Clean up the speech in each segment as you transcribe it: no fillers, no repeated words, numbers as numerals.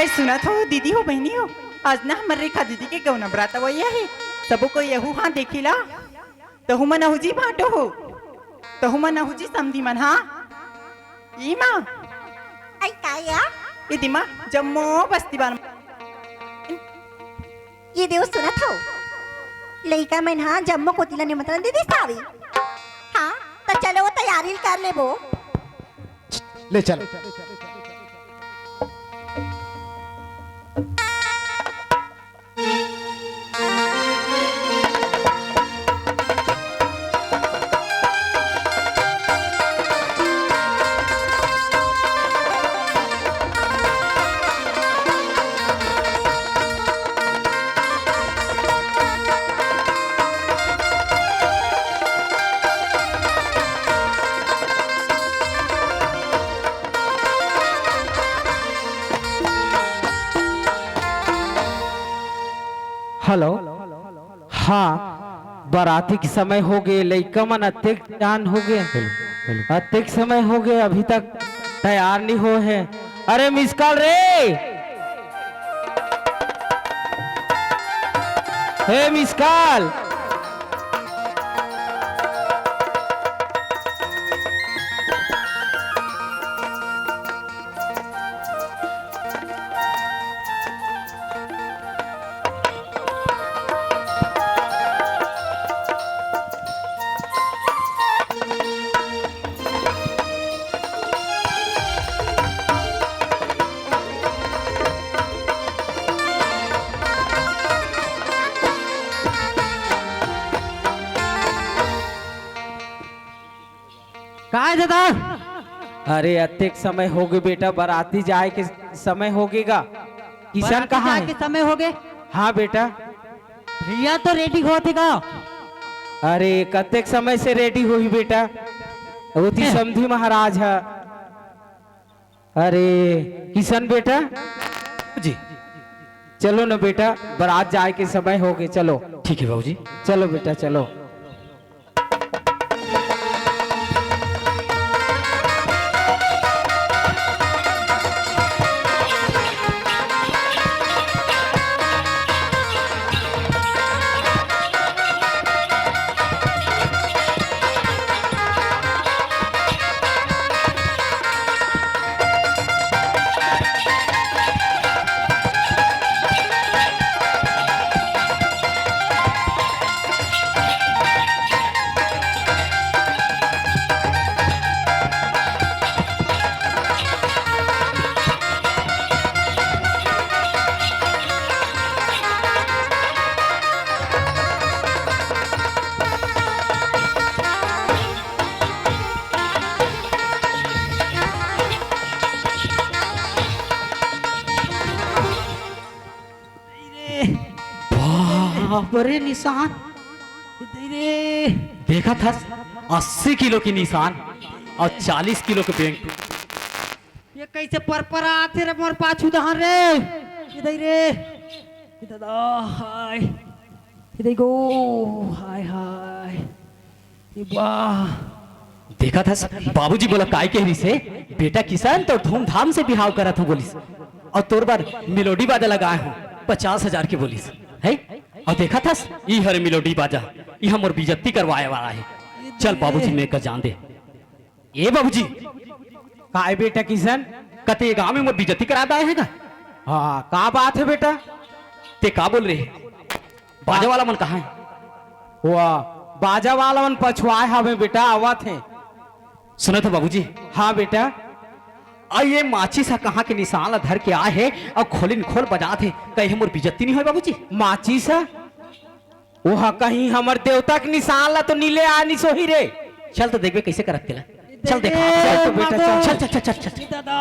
अरे सुना तो दीदी हो बहनी हो, आज ना हमारे रेखा दीदी के गौना बराता वही है। सबो को यहू हाँ देखिला तहु मन अहुजी भाटो हो, तहु मन अहुजी समधी मन हाँ ई माँ आई काया ये दिमा जम्मो बस्ती बार ये देव सुना था लड़का में हाँ जम्मू को तिला निमंत्रण दे दी सारी। हाँ तो चलो वो तैयारी कर ले वो ले चल। हेलो हाँ बाराती के समय हो गए लड़का मन अत्यक जान हो गए अत्यक समय हो गए अभी तक तैयार नहीं हो है। अरे मिस कॉल रे हे मिस कॉल का है दादा? अरे अत्यक समय हो गए बेटा बाराती जाए के समय हो गएगा। किशन कहाँ है? के समय हो गए हाँ बेटा भैया तो रेडी होते का। अरे कतेक समय से रेडी हुई बेटा वो थी समधी महाराज है। अरे किशन बेटा जी चलो ना बेटा बारात जाए के समय हो गए चलो। ठीक है बाबूजी। चलो बेटा चलो। बड़े निशान देखा था 80 किलो की निशान और 40 किलो के बैंक। ये कैसे पर आते रे मोर पाछू दहन रे इधर रे दादा हाय इधर गो हाय हाय ये वाह देखा था बाबूजी बोला काय कह रही से बेटा किसान तो धूमधाम से बिहाव करा था बोलिस और तोर बार मेलोडी बाजा लगाए हूँ 50,000 की बोलिस है। और देखा था ये हरे मेलोडी बाजा ये हमर बेइज्जती करवाए वाला है। चल बाबूजी मैं का जान दे ए बाबूजी काय बेटा किशन कते गांव में मोर बेइज्जती कराता है का। हाँ का बात है बेटा ते का बोल रहे बाजा वाला मन कहाँ है? वाह बाजा वाला मन पछुआए हमें बेटा आवत है। सुना था बाबूजी हाँ बेटा और ये माची सा कहाँ के निशान ला धर के आए है और खोलिन खोल बजा थे कहीं मोर बेइज्जती नहीं हो बाबूजी। माची सा वह कहीं हमर देवता के निशान ला तो नीले आनी सोही रे। चल तो देखबे कैसे करत तेला चल देखा चल तो बेटा चल चल चल चल चल दादा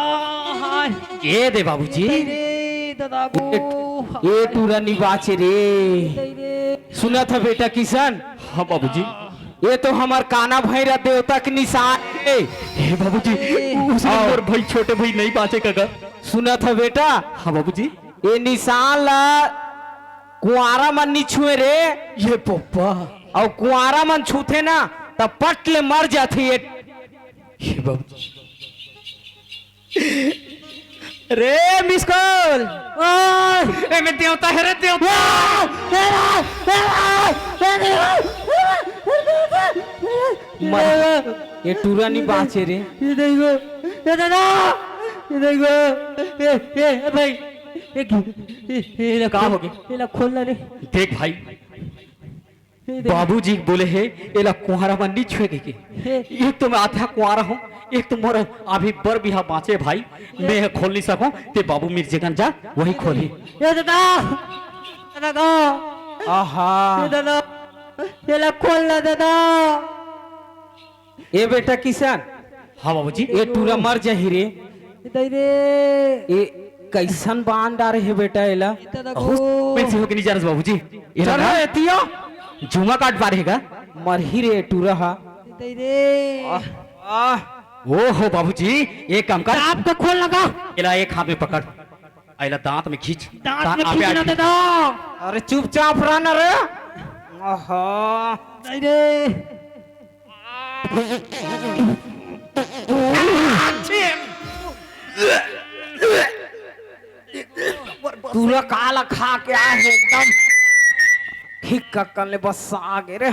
हाय ये दे बाबूजी रे दादा गो ये टूरा निवाचे रे। सुना था बेटा किशन हाँ बाबूजी ये तो हमार काना भैरा देवता के निशान है। ए बाबूजी उसने मोर भाई छोटे भाई नहीं बाँचे का। सुना था बेटा हाँ बाबूजी ये निशान ला कुआरा मन नहीं छुए रे। ये पप्पा और कुआरा मन छूते ना तब पट ले मर जाती है। ये बाबूजी रे मिस कॉल बोल ओए ए मैं देवता है रे देवता। मर ये टूरा नहीं बाचे रे। ये देखो ये दादा ये देखो ए भाई ये का हो गया? ये खोल ला रे देख भाई बाबूजी बोले है एला कुहारा में नहीं छुएगे के। एक तो मैं आधा कुआरा हूँ, एक तो मोर अभी बर बिहा बाँचे भाई, मैं खोल नहीं सकूं। ते बाबू मेरी जगह जा वही खोली। ये दादा दादा आहा ये दादा ये ला खोल ला दादा। ए बेटा किसान हाँ बाबूजी। ये टूरा मर जाही रे। इधर रे ये कैसन बांध डारे है बेटा एला। दादा पैसे हो के नहीं जा रहे बाबूजी। चल रे एतिया जुमा काट पा रहेगा। मर ही रे टूरा हा। इधर रे ओ हो बाबूजी एक काम कर, आपको खोल लगा एला एक हाथ में पकड़, आइला दांत में खींच, दांत में आपे खींचना आके- दादा। अरे चुपचाप रहना रे। आहा इधर रे टूरा काला खा के आए है एकदम ठीक का कर ले बस आगे रे।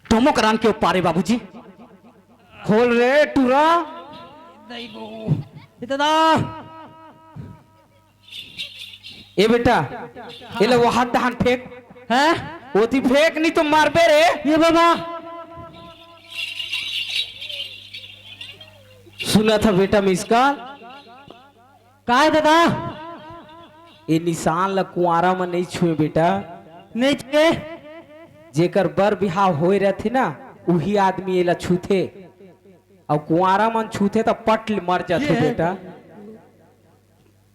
टोमो करान के ऊपर बाबूजी। खोल रे टूरा। दादा ए बेटा ये ले वो हाथ दहान फेंक है ओती फेंक नहीं तो मारबे रे। ये बाबा सुना था बेटा मिसका का है दादा ये निशान ला कुआरा में नहीं छुए बेटा। नहीं छे जेकर बर बिहाव होए रहथे ना वही आदमी एला छूथे और कुआरा मन छूथे तो पट मर जाते ये- बेटा।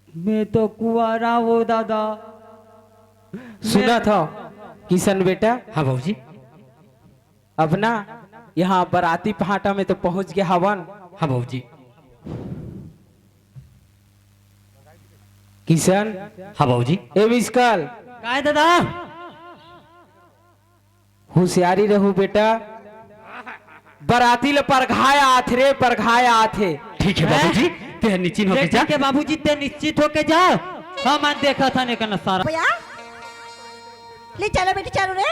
मैं तो कुआरा वो दादा। सुना था किशन बेटा हाँ बाबूजी। अब ना यहाँ बराती पहाटा में तो पहुंच गया हवन। हाँ बाबूजी। किशन हाँ बाबूजी। ए मिसकल का है दादा होशियारी रहू बेटा। बराती ले परघाया आथे रे परघाया आथे। ठीक है बाबूजी, ते निचिन होके जा। ठीक है बाबूजी ते निश्चित होके जाओ। हाँ मैं देखा था नहीं सारा भैया ले चलो बेटी चलो रे।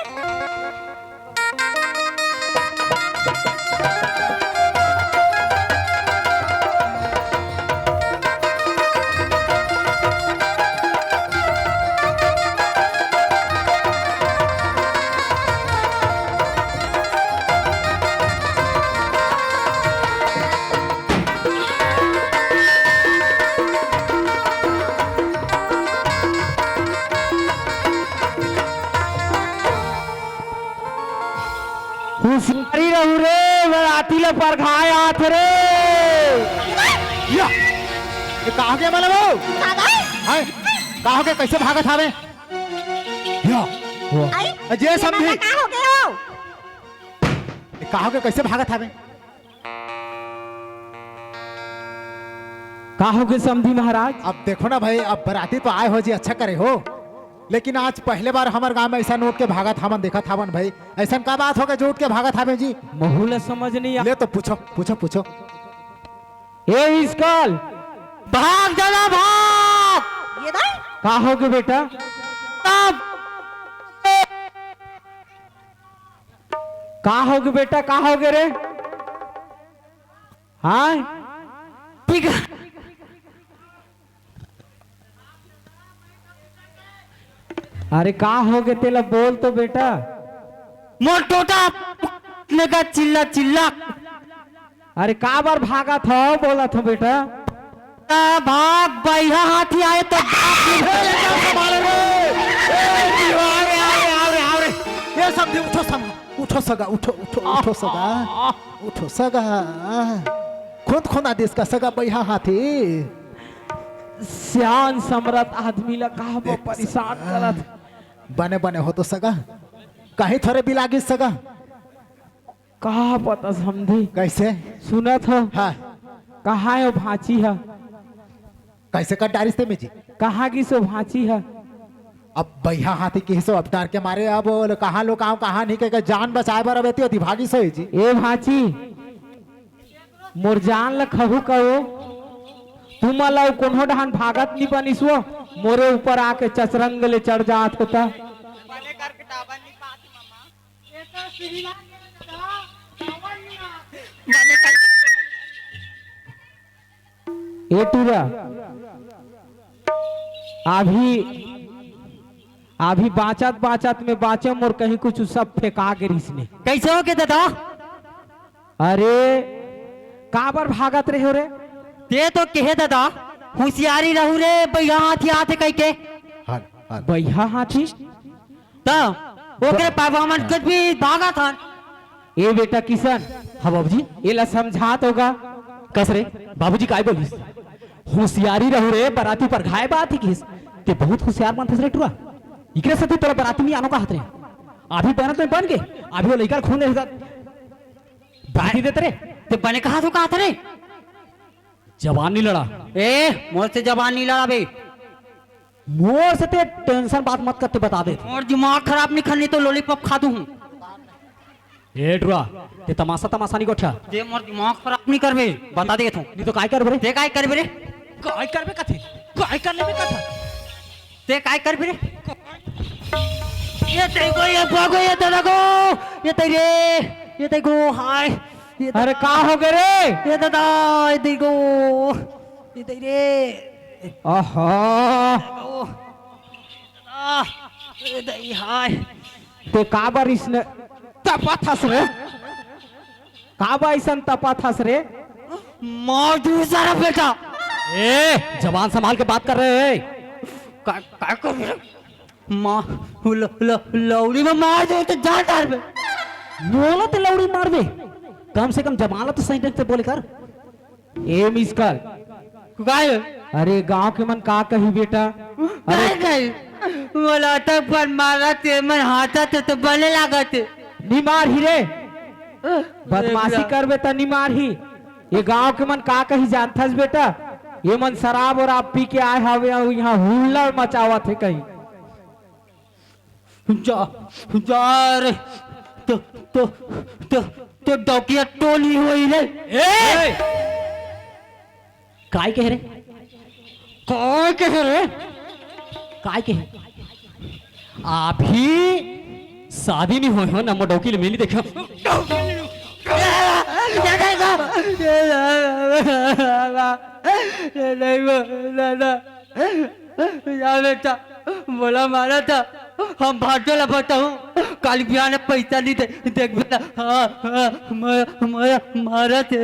होशियारी रहू रे बराती ले परघाया आथे रे। या ये कहाँ के मतलब हो? दादा हाय कहाँ के कैसे भागत हावे? या आई अजय समझी का हो गए हो? ये कहाँ के कैसे भागत हावे? का हो गए समधी महाराज। अब देखो ना भाई, अब बराती तो आए हो जी, अच्छा करे हो, लेकिन आज पहले बार हमारे गांव में ऐसा नोट के भागत हमन देखा थावन भाई। ऐसा का बात हो गया जो उठ के भागत हावे जी? महूल समझ नहीं आ। ले तो पूछो पूछो पूछो। ए मिसकल भाग जाना भाग। ये दाई का हो गए बेटा। तब का हो गए बेटा का हो गए रे। हाँ ठीक है। अरे का हो गए तेला बोल तो बेटा। मोर टोटा ने का चिल्ला चिल्ला अरे का बार भागा था बोला था बेटा। भाग बैहा हाथी आए तो ये समझी उठो सगा उठो सगा उठो उठो उठो सगा उठो सगा। खुद खुद आदेश का सगा बैहा हाथी। सियान सम्राट आदमी ला का परेशान करत। बने बने हो तो सगा कहीं थोड़े भी लागी सगा। कहा पता समझी कैसे? सुना था हाँ कहा है भांची है। कैसे कर डारिस में जी? कहा की सो भांची है। अब बैहा हाथी के हिस्सों अब डार के मारे अब कहाँ लोग आओ कहाँ नहीं के जान बचाए बार अब होती भागी सो जी। ए भांची मोर जान ल खहू कहो तुम अलाउ कोनो डहान भागत नहीं बनिस वो मोरे ऊपर आके चचरंग ले चढ़ जात होता। ए टूरा अभी बाँचत बाँचत में बाँचे मोर कहीं कुछ सब फेंका गिरिस ने। कैसे हो के दादा? अरे काबर भागत रहे हो रे? ते तो कहे दादा होशियारी रहू रे भैया हाथी आते कह के हाल हाल भैया हाथी तो ओकरे पापा मन कुछ भी भागा था। ए बेटा किशन, हाँ बाबूजी। ये ला समझात होगा। कस रे बाबूजी काय बोलिस? होशियारी रहो रे, बराती पर घाय बात ही किस ते बहुत होशियार बनथस रे टुरा। इकरे से तोरा बराती में आनो का हाथ रे अभी बनत में बन के अभी वो लइका खून रे बाती देते रे ते बने कहा तो कहा था रे? जवान नहीं लड़ा। ए मोर से जबान नहीं लड़ा बे। मोर से ते टेंशन बात मत करते बता दे। और दिमाग खराब नहीं करनी तो लॉलीपॉप खा दूं। ए टुरा ते तमाशा तमाशा नहीं गोठा जे मोर दिमाग खराब नहीं करबे बता दे तू। नहीं तो काय कर रे? ते काय करबे रे? काय करबे कथे काय कर लेबे कथा ते काय करबे रे? ये तेरे ये भागो ये तेरे को ये तेरे ये तेरे को हाय ये अरे का हो गए रे? ये दादा ये तेरे को ये तेरे आहा ये तेरे हाय ते काबर इसने तपा थस रे? काबा इसन तपा थस रे? मार दू सारा बेटा। ए जवान संभाल के बात कर रहे हैं। काय कर रहे माँ लौड़ी में मार दो तो जा डाल बे। बोला तो लौड़ी मार दे कम से कम जमाला तो सही ढंग से बोले कर। ए मिसकल काय अरे गांव के मन का कही बेटा? अरे नहीं बोला तो पर मारा ते मन हाथा तो बने लागत निमार ही रे, बदमाशी करबे त निमार ही। ये गांव के मन का कही जानथस बेटा? ये मन शराब और आप पी के आए हवे और यहाँ हुल्लड़ मचावत है कहीं। जा जा रे तो तो तो तो डॉकिया टोली हुई रे। ए काय कह रे? कौन कह रे? काय कह अभी शादी नहीं हुई हो ना मोडोकी ले मिली देखो बेटा बोला मारा था हम भाटो लपटा हूँ काल बिया ने पैसा नहीं दे देख बेटा मारा थे।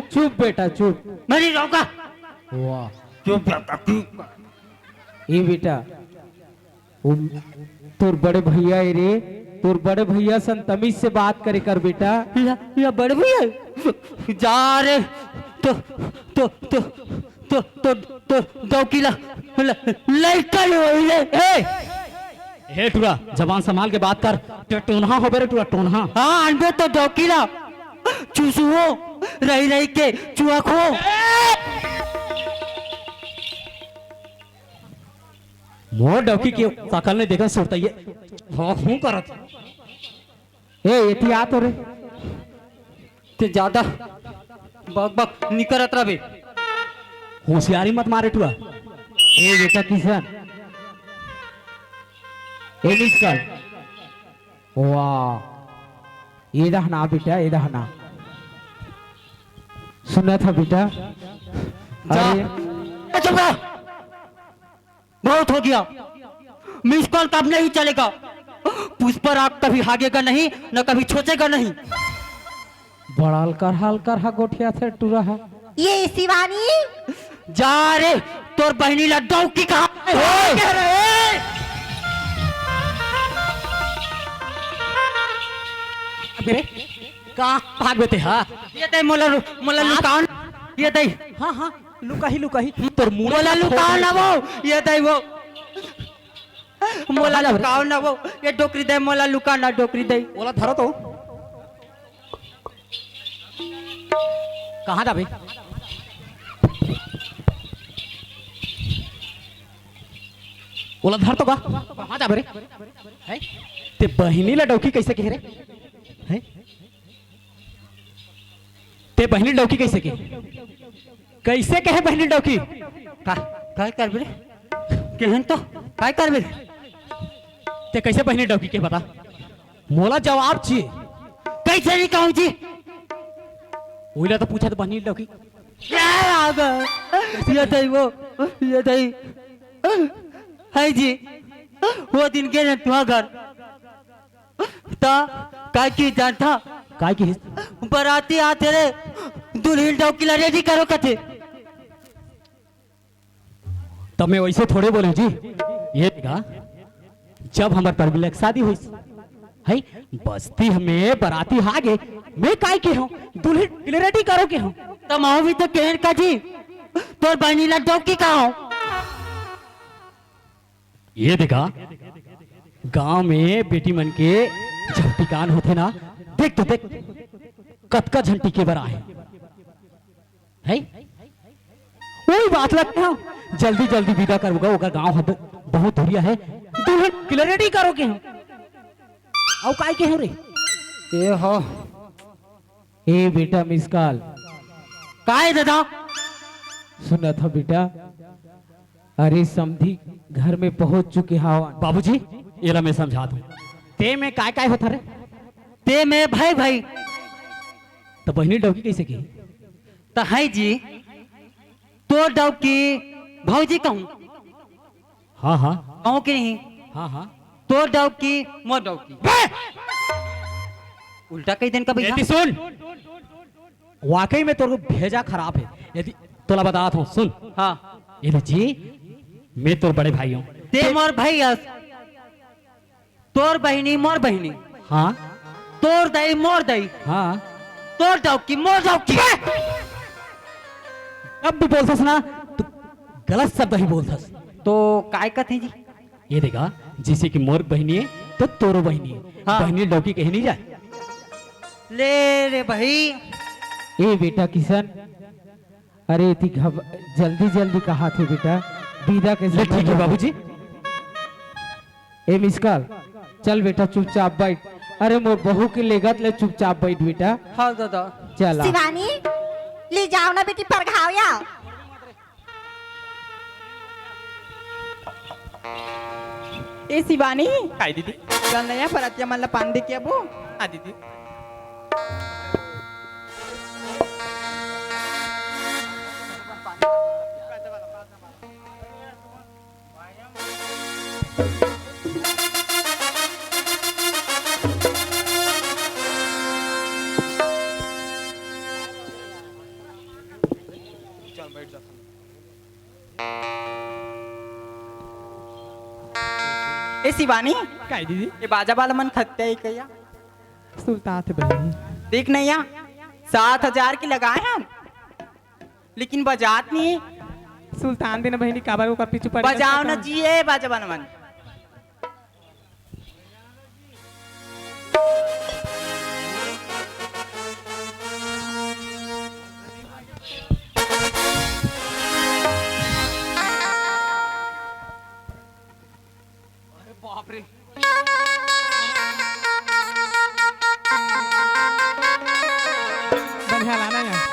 चुप बेटा चुप। मेरी रोका वाह चुप बेटा चुप। ये बेटा तोर बड़े भैया है रे, तोर बड़े भैया सन तमीज से बात करे कर बेटा। या बड़े भैया जा रे तो तो तो तो तो तो डॉकिला लड़का हुई रे। हे टुरा जवान संभाल के बात कर। टोनहा हो बेरे टुरा टोनहा। हाँ अनबे तो डॉकिला चूसुओ रही रही के चुआ खो। मोर डौकी के सकल ने देखा सुरता ये हूं करत। ए एहतियात हो रे ते ज्यादा बक बक निकरत रहे। होशियारी मत मारे टुआ। ए बेटा किशन ए मिसकल वाह ये दहना बेटा ये दहना सुना था बेटा। अरे चुप रहो बहुत हो गया। मिस कॉल कब नहीं चलेगा। पुष्पराग कभी हागेगा नहीं न कभी छोचेगा नहीं। बड़ा हल्कर हा गोठिया से टूरा है। ये शिवानी जा रे तोर बहनी लड्डू की कहा कह रहे अबे कहां भाग बेते? हाँ ये दे मोला मोला लुकान ये दे हाँ हाँ लुका ही तोर मुंह मोला लुकान ना वो ये दे वो मोला लुकान ना वो ये डोकरी दे मोला लुकान ना डोकरी दे। ओला धरो तो कहाँ जाबे? ओला धर तो कहाँ जाबे रे? है ते बहिनी ला डौकी कैसे कह रे? है ते बहिनी डौकी कैसे कह? कैसे कहे बहनी डौकी काय कर बे केहन तो काय कर बे ते कैसे बहनी डौकी के बता मोला जवाब चाहिए कैसे नहीं कहूँ जी ओइला तो पूछा तो बहनी डौकी ये दई वो ये दई है जी वो दिन गए तुहा घर ता काय की जान था काय की बराती आते रे दुल्हन डौकीला रेडी करो कथे तब मैं वैसे थोड़े बोले जी ये देखा जब हमारे परबिल की शादी हुई है बस्ती हमें बराती हागे मैं काय के हूँ दुल्हन रेडी करो के हूँ तब आओ भी तो कहन का जी तोर बहनीला डौकी का हो ये देखा गांव में बेटी मन के जब टिकान होते ना देख तो देख कतका झंटी के बरा है वही बात लगता है जल्दी जल्दी विदा करूंगा ओकर गांव बहुत दूरिया है दुल्हन क्लियरिटी करो के हूं औ काय के हो रे ए हो ए बेटा मिसकाल काय दादा सुना था बेटा अरे समधी घर में पहुंच चुके हवा बाबूजी एला मैं समझा दूं ते में काय काय होता रे ते में भाई भाई तो बहनी डौकी कैसे की तो है जी तो डौकी भौजी कहूँ हाँ हाँ कहूँ कि नहीं हाँ हाँ तो डौकी मोर डौकी उल्टा कई दिन का भैया यदि सुन वाकई में तोर भेजा खराब है यदि तोला बताता हूँ सुन हाँ ये जी मैं तोर बड़े भाई हूँ ते मोर भाई तोर बहनी मोर बहनी हाँ तोर दई मोर दई हाँ तोर डौकी मोर डौकी अब भी बोलथस ना तू गलत शब्द ही बोलथस तो काय कथे जी ये देखा जैसे कि मोर बहनी है तो तोरो बहनी है हाँ। बहनी डौकी कहीं नहीं जाए ले रे भाई ए बेटा किशन अरे इतनी जल्दी जल्दी कहा थे बेटा विदा कैसे ले ठीक है बाबूजी ए मिसकाल चल बेटा चुपचाप बैठ अरे मोर बहू के लेगत ले चुपचाप बैठ बेटा हाँ दादा चला शिवानी ले जाओ ना बेटी पर घाव या ए शिवानी काय दीदी चल नया परत मला पान दे के अबो हाँ दीदी ए शिवानी काय दीदी ये बाजा वाला मन खत्ते है क्या सुल्तान थे बहनी देख नैया 7,000 की लगाए हम लेकिन बजात नहीं है सुल्तान देना बहनी काबर को पीछे पड़ बजाओ ना जी है बाजा वाला मन बढ़िया लाना यार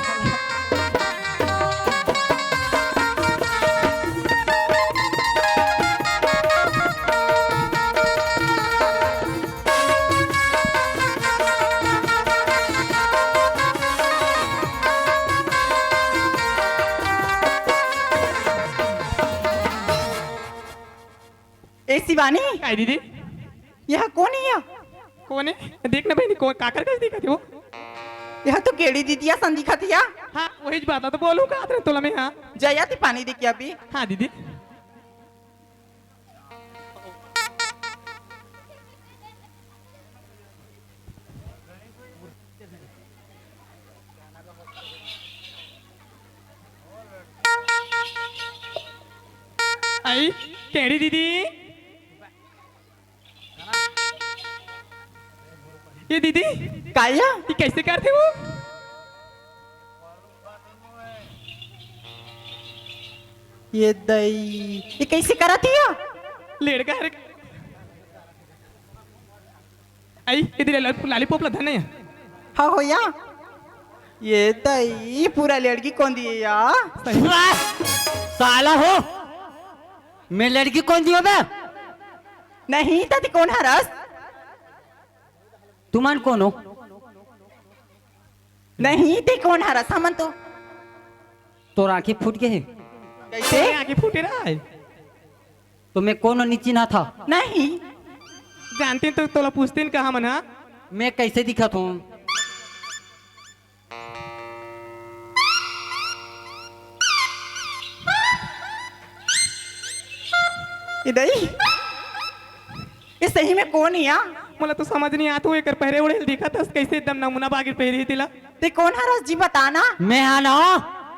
ए शिवानी काय दीदी यह कौन है यह कौन है देखना बहनी कौन काकर कैसे दिखा थे वो यह तो केड़ी दीदिया सन दिखा थी या हाँ वही बात है तो बोलूं का आदर तोला में हाँ जया थी पानी दे के अभी हाँ दीदी आई केड़ी दीदी ये दीदी काया ये कैसे करते हो ये दई ये कैसे करा थी या लेड़का है आई इधर लॉलीपॉप ला धने हाँ हो या ये तई पूरा लड़की कौन दिए यार? साला हो, मैं लड़की कौन दियो बे? नहीं तती कौन हरस? तुमन कौन हो? नहीं ते कौन हरस हमन तो? तोर आंखें फूट गए हैं। कैसे? आगे फूटे रहा है। तो मैं कौन नीची ना था? नहीं जानते तो तोला पूछते न कहा मन हा? मैं कैसे दिखा हूँ? इधर ये सही में कौन है यार? मला तो समझ नहीं आता एक पहरे उड़े दिखा था कैसे एकदम नमूना बागे पहरी तिला। ते कौन हरस जी बताना? मैं आना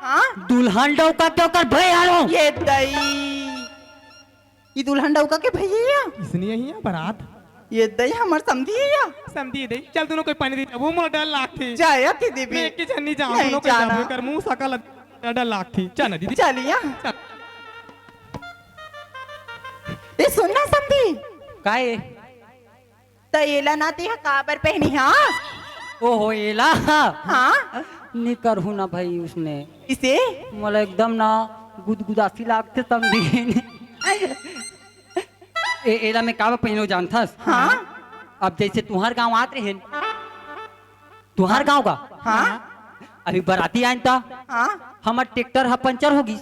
हाँ दुल्हन डौका क्यों कर भाई आलो? ये दई ये दुल्हन डौका के भैया इसने यही है बारात ये दई हमर समझी है या? समझी दे चल दोनों कोई पानी दे वो मोला डर लागती। जाया थी दीदी मैं एक की जन्नी जाऊं नहीं दोनों कोई जाना। जाबे कर मुंह सका लग डर लागती। चल दीदी चलिया चल। ये सुनना समझी काय? तैला ना ते काबर पहनी हाँ? ओहो एला हाँ नहीं करू ना भाई उसने इसे मला एकदम ना गुदगुदासी लागते समझी। एला में काबर पहनो जानथस? हाँ अब जैसे तुम्हार गांव आते हैं, तुम्हार गांव का हाँ अभी बराती आइन था, हाँ हमार ट्रैक्टर हा पंचर होगी।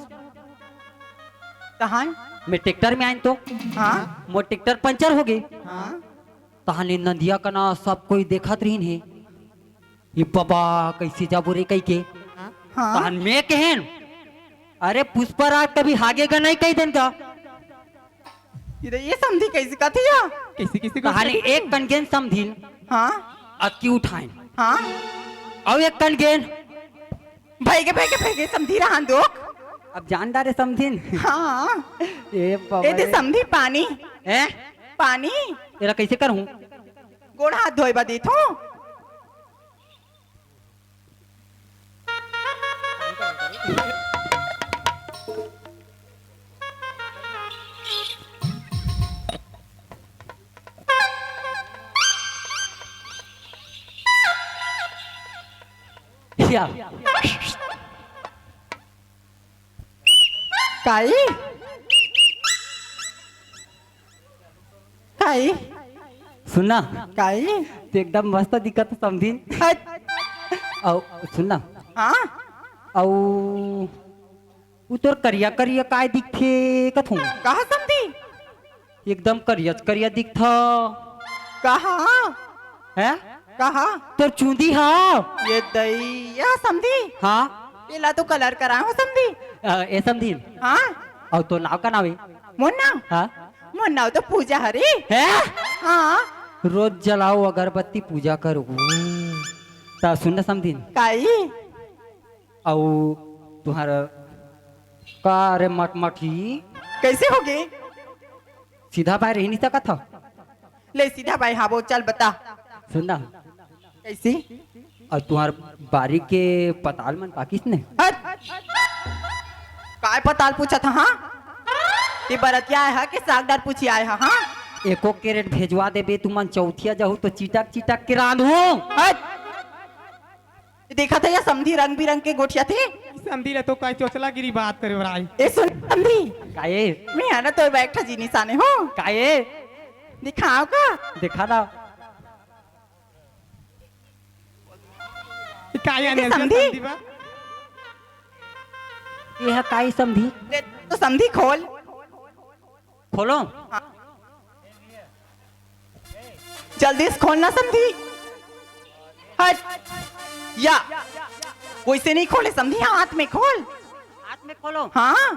कहाँ? मैं ट्रैक्टर में आइन तो हाँ मोर ट्रैक्टर पंचर हो गई। हाँ तहाने नदिया का ना सब कोई देखत रहीन है, ये बाबा कैसे जाबो रे कई के। हाँ तहान मैं कहन अरे पुष्पराज कभी हागेगा नहीं कई दिन का। ये समझी कैसे का थी या? किसी किसी को तहाने एक कनगेन समझिन हाँ अक्की उठाइन हाँ और एक कनगेन भाई के समझी रहा दो। अब जानदार है समझिन। हाँ ए बाबा ये दे समझी पानी हैं पानी एला कैसे करहूं? गोड़ हाथ धोए बा देथो। या काई काई सुनना काई तो एकदम मस्त दिखत समझिन। हट और सुनना हाँ औ उ तोर करिया करिया काय दिखथे कथू? कहा समझी? एकदम करिया करिया दिखथा कहा है कहा तोर चूंदी हा। ये दैया समझी हाँ पेला तो कलर करा हो समझी। ए समझिन। हाँ और तो नाव का नाव है? मुन्ना हाँ मुन्ना तो पूजा हरी है हाँ रोज जलाओ अगरबत्ती पूजा करो ता सुन समझिन। काई औ तुम्हारा का रे मटमठी कैसे हो गए? सीधा बाहर रह नहीं सकत था। ले सीधा भाई हाँ वो चल बता सुनना कैसे? और तुम्हार बारी के पताल मन पाकिस ने हट काय पताल पूछा था हाँ? ये बरतिया आया है कि सागदार पूछी आया है हाँ? एको कैरेट भेजवा देबे तुमन चौथिया जाहू तो चिटक चिटक के रांधू। हट देखा था या समधी रंग बिरंग के गोठिया थे। समझी ले तो काय चोचला गिरी बात करे बराई। ए सुन समधी काये मैं आना तो बैठा जी निशाने हो काये दिखाओ का देखा ना काय आने समझी? समझी बा यह काई समझी? ले तो समधी खोल खोलो जल्दी से खोलना समधी। हट या वैसे नहीं खोले समधी हाथ में खोल। हाथ में खोलो। हाँ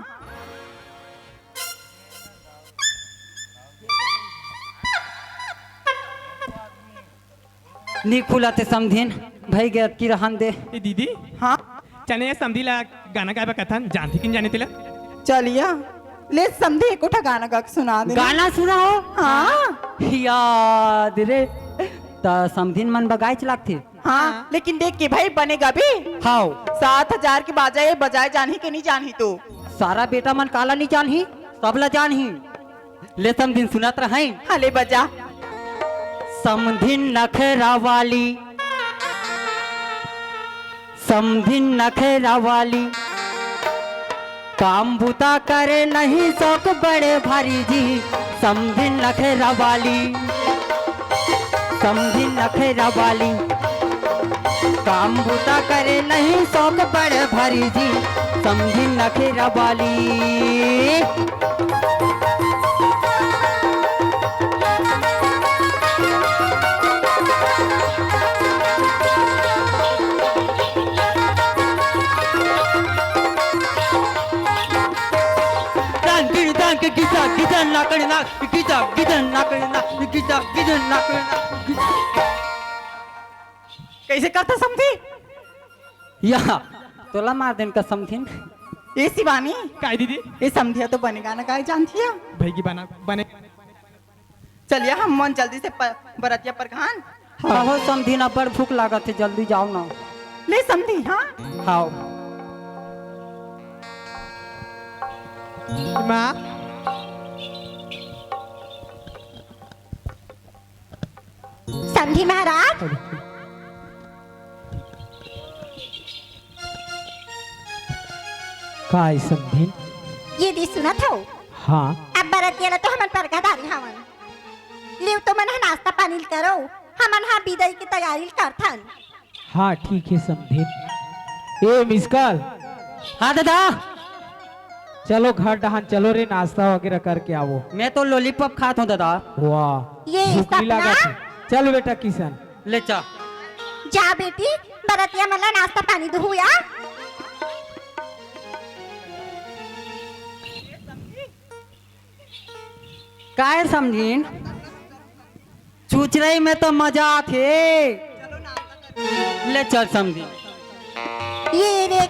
नहीं खुला थे समझिन भाई गया की रहन दे। ए दीदी हाँ चने समझी ला गाना गाबे कथन जानती किन जाने तिला? चलिया ले समधी एक उठा गाना गा के सुना दे। गाना सुनाओ। हाँ याद रे ता समझिन मन बगाई चलाक थे। हाँ लेकिन देख के भाई बनेगा भी। हाउ 7,000 की बाजाए बजाए जानी के नहीं जानी तो सारा बेटा मन काला नहीं जानही सबला जानही। ले समझिन सुनत रहे हले बजा समधिन नखरा वाली समधिन नखरा वाली, काम बुता करे नहीं शौक बड़े भारी जी। समधिन नखरा वाली, समधिन नखरा वाली, काम बुता करे नहीं शौक बड़े भारी जी। समधिन नखरा वाली। गीता गीता नाकड़ नाक, गीता गीता नाकड़ नाक, गीता गीता नाकड़ नाक। कैसे करता समझी? यहाँ तोला मार देन का समथिन। ये शिवानी काय दीदी ये समझिया तो बनेगा ना काय जानती है। भाई की बना बने चलिए हम मन जल्दी से बरतिया पर खान। हाँ हो समधिन, बड़ भूख लागत है, जल्दी जाओ ना। ले समझी हाँ। हाँ माँ समधी महाराज, काय समधिन? ये दी सुनत हो? हाँ अब बरतिया तो हमन पर गदारी हवन। लिव तो मन हा नाश्ता पानी करो, हमन हा विदाई की तैयारी करथन। हाँ ठीक है समधिन। ए मिसकाल, हाँ दादा, चलो घर डहान चलो रे, नाश्ता वगैरह करके आओ। मैं तो लॉलीपॉप खाता हूँ दादा। वाह ये भूख नहीं लगा सपना? थी। चल बेटा किशन। ले चा। जा बेटी, बरतिया मला नाश्ता पानी दुहुया। काय समझीन, चुचरई में तो मजा थे। ले चल समझी। ये रे